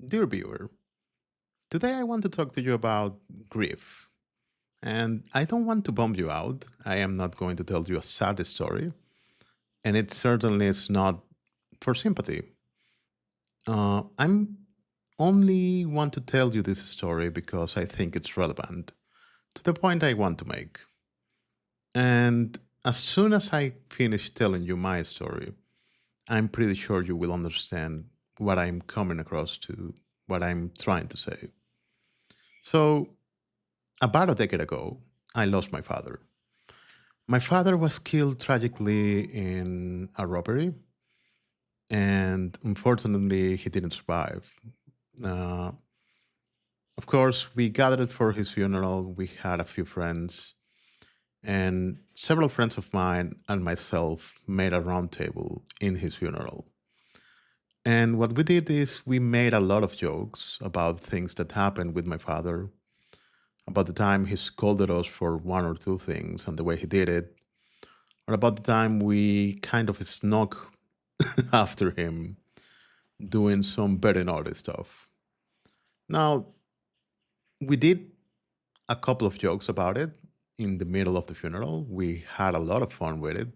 Dear viewer, today I want to talk to you about grief. And I don't want to bum you out. I am not going to tell you a sad story. And it certainly is not for sympathy. I'm only want to tell you this story because I think it's relevant to the point I want to make. And as soon as I finish telling you my story, I'm pretty sure you will understand what I'm coming across to, what I'm trying to say. So, about a decade ago, I lost my father. My father was killed tragically in a robbery, and unfortunately, he didn't survive. Uh, of course, we gathered for his funeral. We had a few friends, and several friends of mine and myself made a round table in his funeral. And what we did is we made a lot of jokes about things that happened with my father, about the time he scolded us for one or two things and the way he did it, or about the time we kind of snuck after him doing some very naughty stuff. Now, we did a couple of jokes about it in the middle of the funeral. We had a lot of fun with it.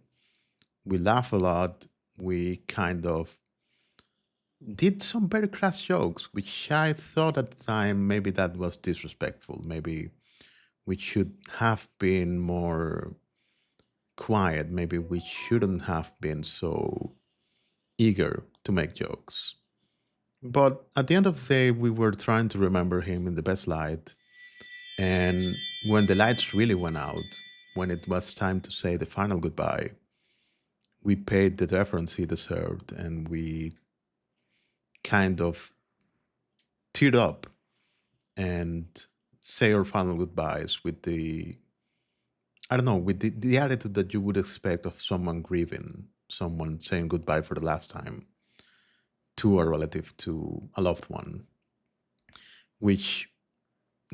We laughed a lot. We kind of did some very crass jokes, which I thought at the time maybe that was disrespectful. Maybe we should have been more quiet. Maybe we shouldn't have been so eager to make jokes. But at the end of the day, we were trying to remember him in the best light. And when the lights really went out, when it was time to say the final goodbye, we paid the deference he deserved and we kind of teared up and say our final goodbyes with I don't know, with the attitude that you would expect of someone grieving, someone saying goodbye for the last time to a relative, to a loved one, which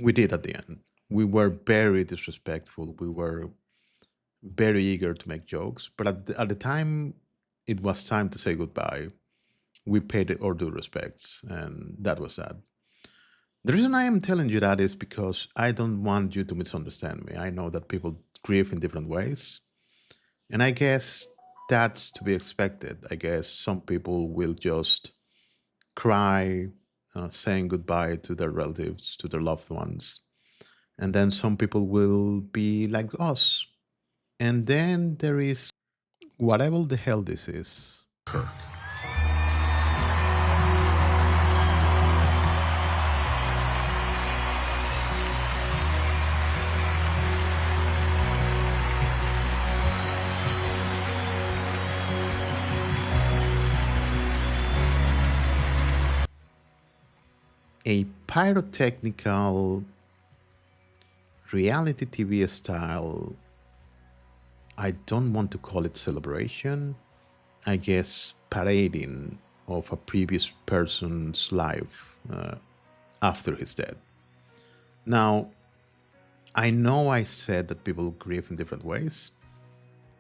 we did at the end. We were very disrespectful. We were very eager to make jokes, but at the time it was time to say goodbye, we paid our due respects, and that was that. The reason I am telling you that is because I don't want you to misunderstand me. I know that people grieve in different ways, and I guess that's to be expected. I guess some people will just cry, saying goodbye to their relatives, to their loved ones. And then some people will be like us. And then there is whatever the hell this is. Kirk. A pyrotechnical reality TV style, I don't want to call it celebration, I guess parading of a previous person's life after his death. Now, I know I said that people grieve in different ways,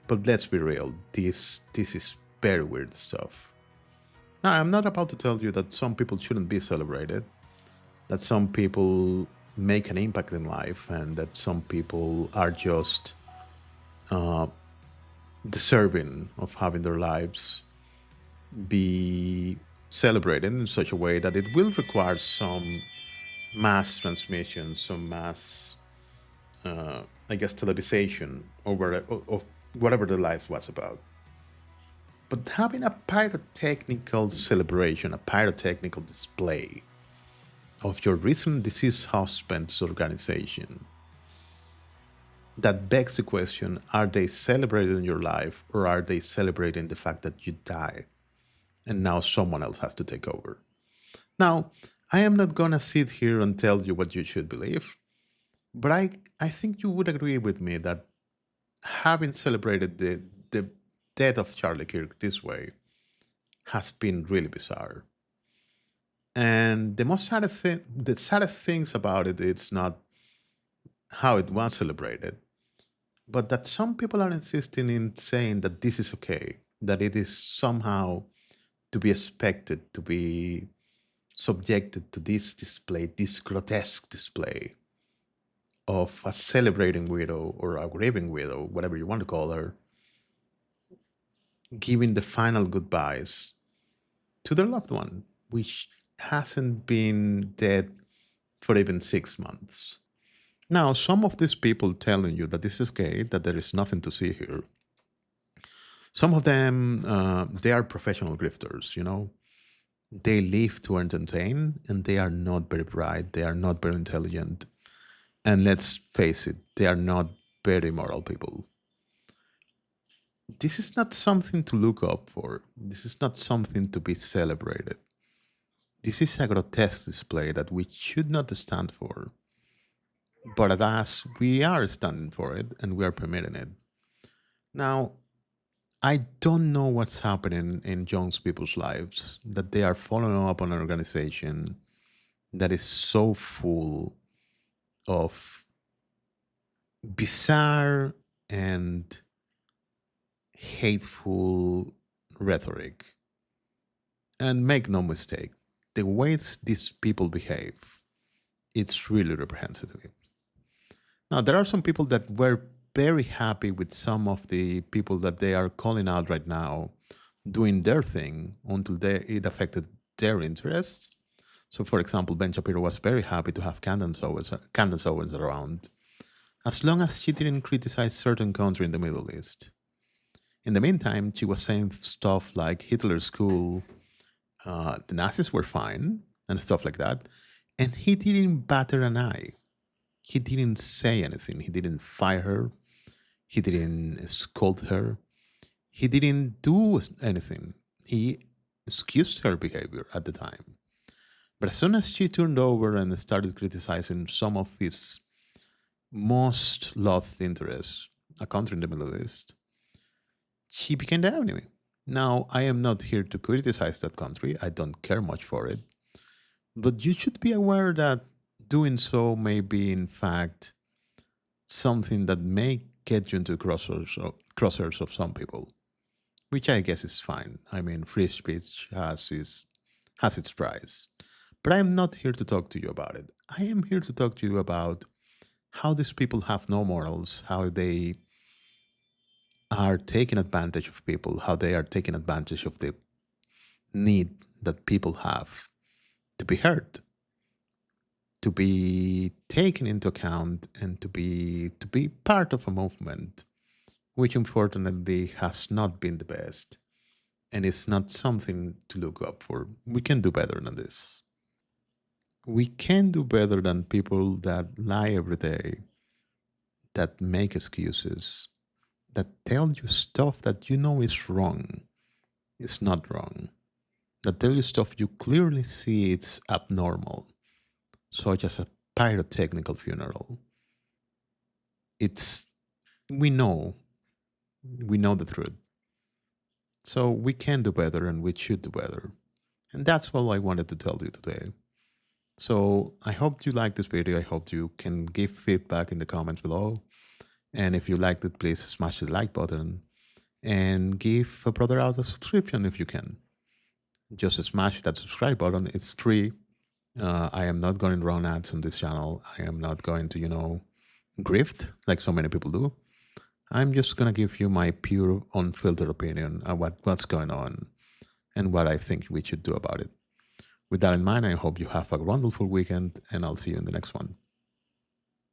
but let's be real, this is very weird stuff. Now, I'm not about to tell you that some people shouldn't be celebrated, that some people make an impact in life, and that some people are just deserving of having their lives be celebrated in such a way that it will require some mass transmission, some mass, I guess, television over of whatever the life was about. But having a pyrotechnical celebration, a pyrotechnical display of your recent deceased husband's organization, that begs the question, are they celebrating your life or are they celebrating the fact that you died and now someone else has to take over? Now, I am not going to sit here and tell you what you should believe, but I think you would agree with me that having celebrated the death of Charlie Kirk this way has been really bizarre. And the saddest things about it, it's not how it was celebrated, but that some people are insisting in saying that this is okay, that it is somehow to be expected, to be subjected to this display, this grotesque display of a celebrating widow or a grieving widow, whatever you want to call her, giving the final goodbyes to their loved one, which hasn't been dead for even 6 months. Now, some of these people telling you that this is okay, that there is nothing to see here. Some of them, they are professional grifters, you know. They live to entertain and they are not very bright. They are not very intelligent. And let's face it, they are not very moral people. This is not something to look up for. This is not something to be celebrated. This is a grotesque display that we should not stand for. But alas, we are standing for it and we are permitting it. Now, I don't know what's happening in young people's lives, that they are following up on an organization that is so full of bizarre and hateful rhetoric. And make no mistake, the ways these people behave, it's really reprehensible. Now, there are some people that were very happy with some of the people that they are calling out right now doing their thing until it affected their interests. So, for example, Ben Shapiro was very happy to have Candace Owens around, as long as she didn't criticize certain country in the Middle East. In the meantime, she was saying stuff like Hitler's cool, the Nazis were fine, and stuff like that. And he didn't batter an eye. He didn't say anything. He didn't fire her. He didn't scold her. He didn't do anything. He excused her behavior at the time. But as soon as she turned over and started criticizing some of his most loved interests, a country in the Middle East, she became the enemy. Now, I am not here to criticize that country. I don't care much for it. But you should be aware that doing so may be, in fact, something that may get you into crosshairs of some people, which I guess is fine. I mean, free speech has its price. But I am not here to talk to you about it. I am here to talk to you about how these people have no morals, how they are taking advantage of people, how they are taking advantage of the need that people have to be heard, to be taken into account, and to be part of a movement, which unfortunately has not been the best, and it's not something to look up for. We can do better than this. We can do better than people that lie every day, that make excuses, that tell you stuff that you know is wrong, is not wrong, that tell you stuff you clearly see it's abnormal, such as a pyrotechnical funeral. It's we know we know the truth. So we can do better and we should do better. And that's all I wanted to tell you today. So I hope you like this video. I hope you can give feedback in the comments below. And if you liked it, please smash the like button and give a brother out a subscription if you can. Just smash that subscribe button. It's free. I am not going to run ads on this channel. I am not going to, grift like so many people do. I'm just going to give you my pure, unfiltered opinion on what's going on and what I think we should do about it. With that in mind, I hope you have a wonderful weekend, and I'll see you in the next one.